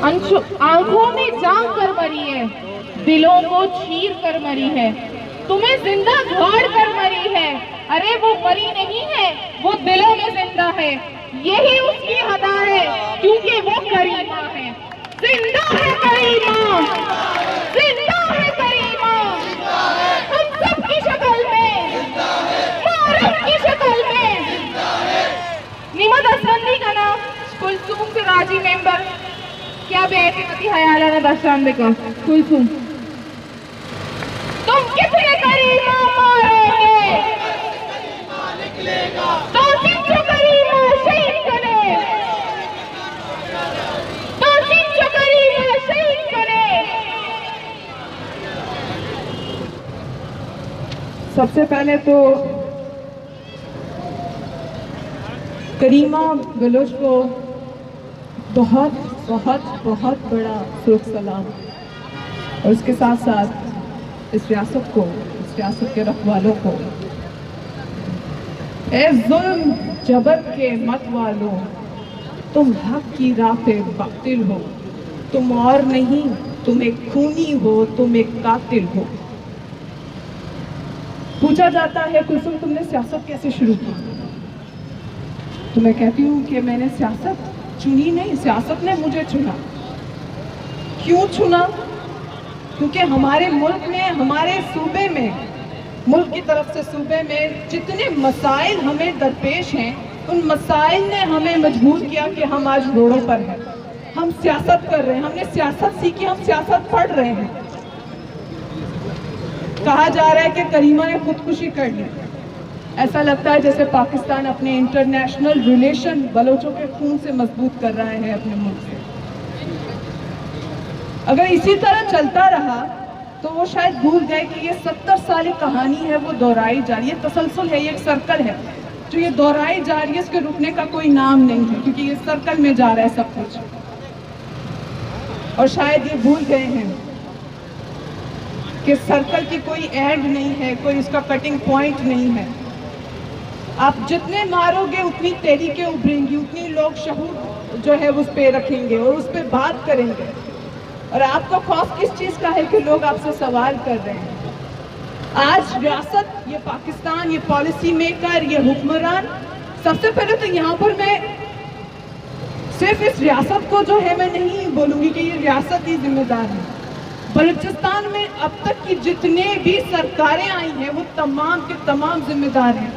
آنکھوں میں جان کر مری ہے، دلوں کو چیر کر مری ہے، تمہیں زندہ گھاڑ کر مری ہے۔ ارے وہ مری نہیں ہے، وہ دلوں میں زندہ ہے، یہی اس کی ادا ہے کیونکہ وہ کریمہ ہے۔ زندہ ہے کریمہ، زندہ ہے کریمہ، ہم سب کی شکل میں، معرف کی شکل میں۔ نیمہ دستبندی کا نام کلثوم سے راجی ممبر کیا بے اعتمادی حیالانہ دستبندی کا کلثوم تم کتنے کریمہ مارو گے تو سنچو کریمہ شہید کرے، تو سنچو کریمہ شہید کرے۔ سب سے پہلے تو کریمہ بلوچ کو بہت بہت بہت بڑا سلوک سلام، اور اس کے ساتھ ساتھ اس ریاست کو، اس ریاست کے رکھوالوں کو، اے ظلم جبر کے مت والو، تم حق کی راہ پہ باطل ہو، تم اور نہیں، تم ایک خونی ہو، تم ایک قاتل ہو۔ پوچھا جاتا ہے کلثوم تم نے سیاست کیسے شروع کی؟ تو میں کہتی ہوں کہ میں نے سیاست چنی نہیں، سیاست نے مجھے چنا۔ کیوں چنا؟ کیونکہ ہمارے ملک میں، ہمارے صوبے میں، ملک کی طرف سے صوبے میں جتنے مسائل ہمیں درپیش ہیں، ان مسائل نے ہمیں مجبور کیا کہ ہم آج روڈوں پر ہیں، ہم سیاست کر رہے ہیں، ہم نے سیاست سیکھی، ہم سیاست پڑھ رہے ہیں۔ کہا جا رہا ہے کہ کریمہ نے خودکشی کر لی، ایسا لگتا ہے جیسے پاکستان اپنے انٹرنیشنل ریلیشن بلوچوں کے خون سے مضبوط کر رہا ہے اپنے ملک سے۔ اگر اسی طرح چلتا رہا تو وہ شاید بھول گئے کہ یہ 70 سالی کہانی ہے، وہ دہرائی جا رہی ہے، تسلسل ہے، یہ ایک سرکل ہے جو یہ دہرائی جا رہی ہے، اس کے رکنے کا کوئی نام نہیں ہے، کیونکہ یہ سرکل میں جا رہا ہے سب کچھ۔ اور شاید یہ بھول گئے ہیں کہ سرکل کی کوئی اینڈ نہیں ہے، کوئی اس کا کٹنگ پوائنٹ نہیں ہے۔ آپ جتنے مارو گے اتنی تحریکیں ابھریں گی، اتنی لوگ شعور جو ہے اس پہ رکھیں گے اور اس پہ بات کریں گے۔ اور آپ کا خوف کس چیز کا ہے کہ لوگ آپ سے سوال کر رہے ہیں؟ آج ریاست، یہ پاکستان، یہ پالیسی میکر، یہ حکمران، سب سے پہلے تو یہاں پر میں صرف اس ریاست کو جو ہے میں نہیں بولوں گی کہ یہ ریاست ہی ذمہ دار ہے۔ بلوچستان میں اب تک کی جتنے بھی سرکاریں آئی ہیں وہ تمام کے تمام ذمہ دار ہیں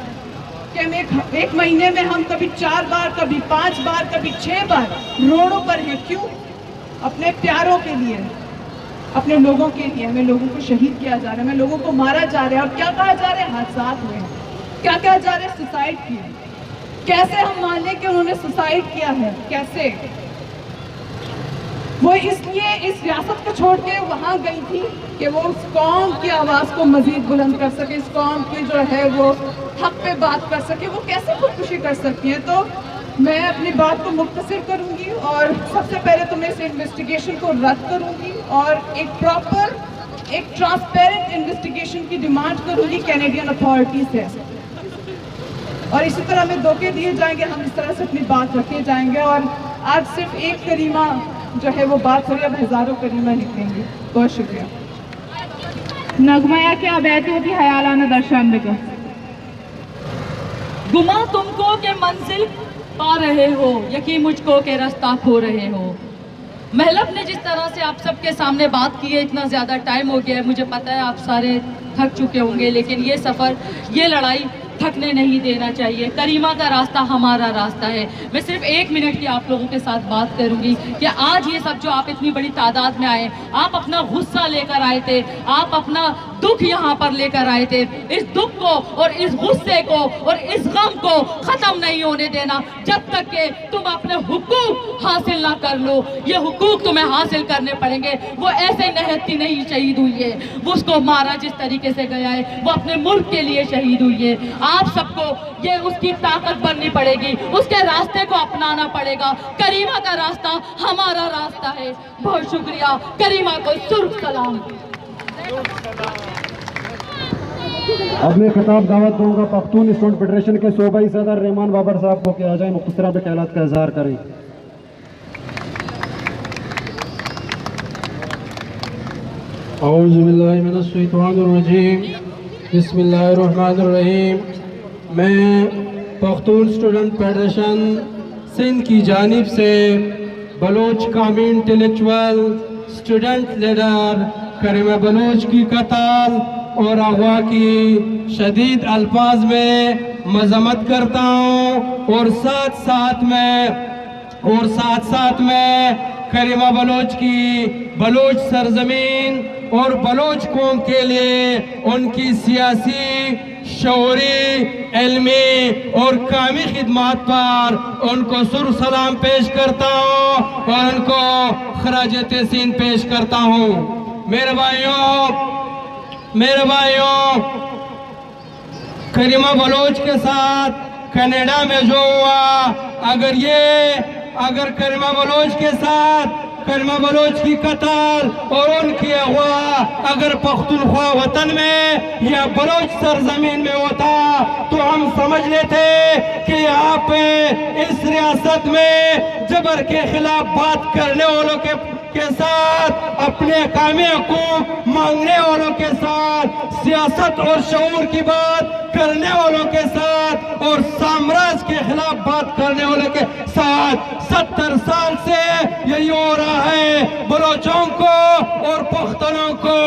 کہ ہم ایک مہینے میں ہم کبھی 4 بار، کبھی 5 بار، کبھی 6 بار روڈوں پر ہیں۔ کیوں؟ اپنے پیاروں کے لیے، اپنے لوگوں کے لیے۔ ہمیں لوگوں کو شہید کیا جا رہا ہے، ہمیں لوگوں کو مارا جا رہا ہے، اور کیا کہا جا رہا ہے؟ حادثات ہوئے ہیں۔ کیا کہا جا رہا ہے؟ سوسائڈ کی ہے۔ کیسے ہم مان لیں کہ انہوں نے سوسائڈ کیا ہے؟ کیسے؟ وہ اس لیے اس ریاست کو چھوڑ کے وہاں گئی تھی کہ وہ اس قوم کی آواز کو مزید بلند کر سکے، اس قوم کی جو ہے وہ حق پہ بات کر سکے۔ وہ کیسے خودکشی کر سکتی ہیں؟ تو میں اپنی بات کو مختصر کروں گی، اور سب سے پہلے تو میں اس انویسٹیگیشن کو رد کروں گی اور ایک پراپر، ایک ٹرانسپیرنٹ انویسٹیگیشن کی ڈیمانڈ کروں گی کینیڈین اتھارٹی سے۔ اور اسی طرح ہمیں دھوکے دیے جائیں گے، ہم اس طرح سے اپنی بات رکھے جائیں گے، اور آج صرف ایک کریمہ جو ہے وہ بات ہو رہی ہے، اب ہزاروں کریمہ نکلیں گے۔ بہت شکریہ۔ نغمہ کیا بیعت ہوتی حیالانہ درشان کا گما تم کو کہ منزل پا رہے ہو، یقین مجھ کو کہ راستہ کھو رہے ہو۔ محلب نے جس طرح سے آپ سب کے سامنے بات کی ہے، اتنا زیادہ ٹائم ہو گیا ہے، مجھے پتا ہے آپ سارے تھک چکے ہوں گے، لیکن یہ سفر، یہ لڑائی تھکنے نہیں دینا چاہیے۔ کریمہ کا راستہ ہمارا راستہ ہے۔ میں صرف 1 منٹ کی آپ لوگوں کے ساتھ بات کروں گی کہ آج یہ سب جو آپ اتنی بڑی تعداد میں آئے، آپ اپنا غصہ لے کر آئے تھے، آپ اپنا دکھ یہاں پر لے کر آئے تھے۔ اس دکھ کو اور اس غصے کو اور اس غم کو ختم نہیں ہونے دینا جب تک کہ تم اپنے حقوق حاصل نہ کر لو۔ یہ حقوق تمہیں حاصل کرنے پڑیں گے۔ وہ ایسے نہتی نہیں شہید ہوئی ہے، وہ اس کو مارا جس طریقے سے گیا ہے، وہ اپنے ملک کے لیے شہید ہوئی ہے۔ آپ سب کو یہ اس کی طاقت بننی پڑے گی، اس کے راستے کو اپنانا پڑے گا۔ کریمہ کا راستہ ہمارا راستہ ہے۔ بہت شکریہ۔ کریمہ کو سرخ سلام۔ اب میں خطاب دعوت دوں گا پختون اسٹوڈنٹ فیڈریشن کے صوبائی صدر رحمان بابر صاحب کو کہ آ جائیں، مختصرہ خیالات کا اظہار کریں۔ اعوذ باللہ من الشیطان الرجیم بسم اللہ الرحمن الرحیم. میں پختون اسٹوڈنٹ فیڈریشن سندھ کی جانب سے بلوچ قومی انٹلیکچوئل اسٹوڈنٹ لیڈر کریمہ بلوچ کی قتل اور اغوا کی شدید الفاظ میں مذمت کرتا ہوں، اور ساتھ میں کریمہ بلوچ کی بلوچ سرزمین اور بلوچ قوم کے لیے ان کی سیاسی، شعوری، علمی اور قومی خدمات پر ان کو سر سلام پیش کرتا ہوں اور ان کو خراج تحسین پیش کرتا ہوں. میرے بھائیوں، کریمہ بلوچ کے ساتھ کینیڈا میں جو ہوا، اگر کریمہ بلوچ کے ساتھ کریمہ بلوچ کی قتل اور ان کی اغوا اگر پختونخوا وطن میں یا بلوچ سرزمین میں ہوتا تو ہم سمجھ لیتے کہ یہاں پہ اس ریاست میں جبر کے خلاف بات کرنے والوں کے ساتھ، اپنے قومی حقوق مانگنے والوں کے ساتھ، سیاست اور شعور کی بات کرنے والوں کے ساتھ اور سامراج کے خلاف بات کرنے والوں کے ساتھ 70 سال سے یہی ہو رہا ہے. بلوچوں کو اور پختونوں کو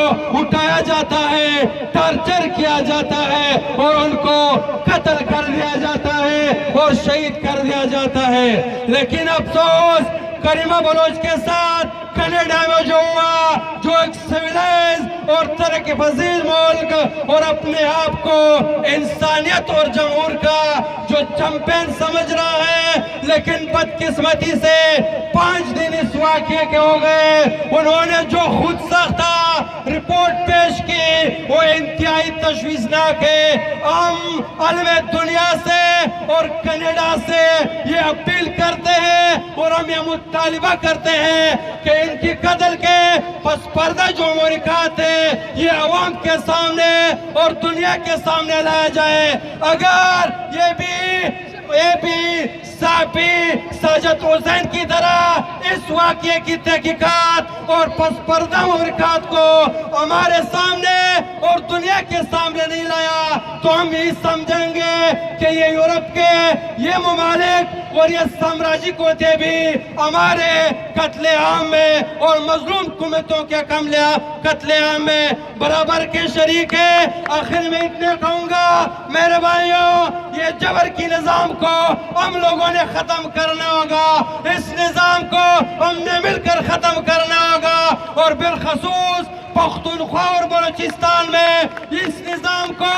اٹھایا جاتا ہے، ٹارچر کیا جاتا ہے اور ان کو قتل کر دیا جاتا ہے اور شہید کر دیا جاتا ہے. لیکن افسوس کریمہ بلوچ کے ساتھ کینیڈا میں جو ہوا، جو ایک سویلائز اور ترقی پذیر ملک اور اپنے آپ کو انسانیت اور جمہور کا جو چیمپئن سمجھ رہا ہے، لیکن بدقسمتی سے 5 دن اس واقعے کے ہو گئے. انہوں نے جو خود ساختہ رپورٹ پیش کی وہ انتہائی تشویشناک ہے. ہم عالم دنیا سے اور کینیڈا سے یہ اپیل کرتے ہیں اور ہم یہ مطالبہ کرتے ہیں کہ ان کی قتل کے پس پردہ جو محرکات ہیں یہ عوام کے سامنے اور دنیا کے سامنے لایا جائے. اگر یہ بھی ساجد حسین کی طرح اس واقعے کی تحقیقات اور پس پردہ محرکات کو ہمارے سامنے اور دنیا کے سامنے نہیں لایا تو ہم یہ سمجھیں گے کہ یہ یورپ کے یہ ممالک اور یہ سامراجی قوتیں بھی ہمارے قتل عام میں اور مظلوم حکومتوں کے قتل عام میں برابر کے شریک ہے. آخر میں اتنے کہوں گا میرے بھائیوں، یہ جبر کی نظام کو ہم لوگوں نے ختم کرنا ہوگا، اس نظام کو ہم نے مل کر ختم کرنا ہوگا، اور بالخصوص پختونخوا اور بلوچستان میں اس نظام کو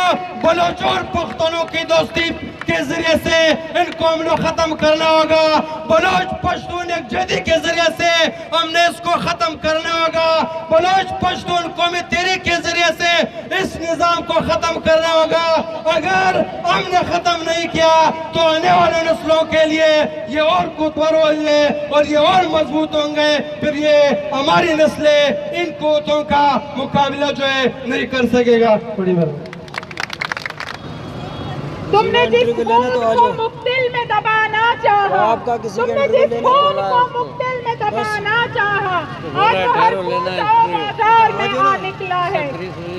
بلوچ اور پختونوں کی دوستی کے ذریعے سے ان کو ہم لوگ ختم کرنا ہوگا. بلوچ پشتون ایک جدی کے ذریعے سے ہم نے اس کو ختم کرنا ہوگا. بلوچ پشتون قومی تحریک کے ذریعے سے اس نظام کو ختم کرنا ہوگا. اگر ہم نے ختم نہیں کیا تو آنے والے نسلوں کے لیے یہ اور قوتور ہوئے اور یہ اور مضبوط ہوں گے. پھر یہ ہماری نسلیں ان قوتوں کا مقابلہ جو ہے نہیں کر سکے گا. تم نے جس خون کو مقتل میں دبانا چاہا، تم نے جس خون کو مقتل میں دبانا چاہا، آج ہر خون بازار میں آ نکلا ہے.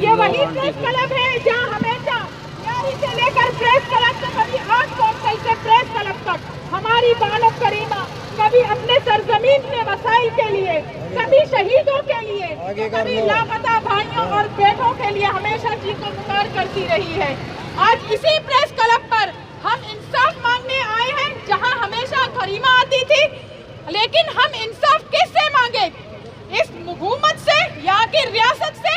یہ وہی پریس کلب ہے جہاں ہمیشہ یاری سے لے کر پریس کلب سے کبھی آرٹ کونسل سے پریس کلب تک ہماری بانو کریمہ کبھی اپنے سرزمین میں مسائل کے لیے، کبھی شہیدوں کے لیے، کبھی لاپتہ بھائیوں اور بیٹوں کے لیے ہمیشہ چیخ و پکار کرتی رہی ہے. آج اسی پریس کلب پر ہم انصاف مانگنے آئے ہیں جہاں ہمیشہ کریمہ آتی تھی، لیکن ہم انصاف کس سے مانگے؟ اس حکومت سے یا کہ ریاست سے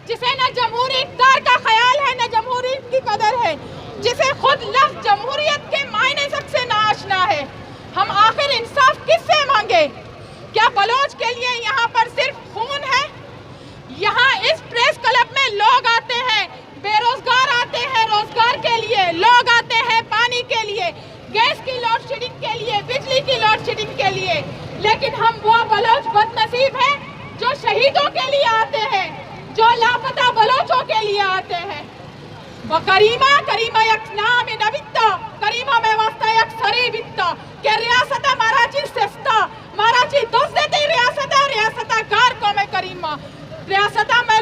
جسے نہ جمہوری اقتدار کا خیال ہے نہ جمہوریت کی قدر ہے، جسے خود لفظ جمہوریت کے معنی سب سے ناآشنا ہے. ہم آخر انصاف کس سے مانگے؟ کیا بلوچ کے لیے یہاں پر صرف خون ہے؟ یہاں اس پریس کلب میں لوگ آتے ہیں، بے روزگار آتے ہیں روزگار کے لیے، لوگ آتے ہیں پانی کے لیے، گیس کی لوڈ شیڈنگ کے لیے، بجلی کی لوڈ شیڈنگ کے لیے. لیکن ہم وہ بلوچ بد نصیب ہیں جو شہیدوں کے لیے آتے ہیں، جو لاپتہ بلوچوں کے لیے آتے ہیں. کریمہ یک نام نویتا، کریمہ میں واسطہ یک سری بیتا کہ ریاستہ ماراچی سفتا، ماراچی دوست دیتی ریاستہ گار کو میں کریمہ ریاستہ میں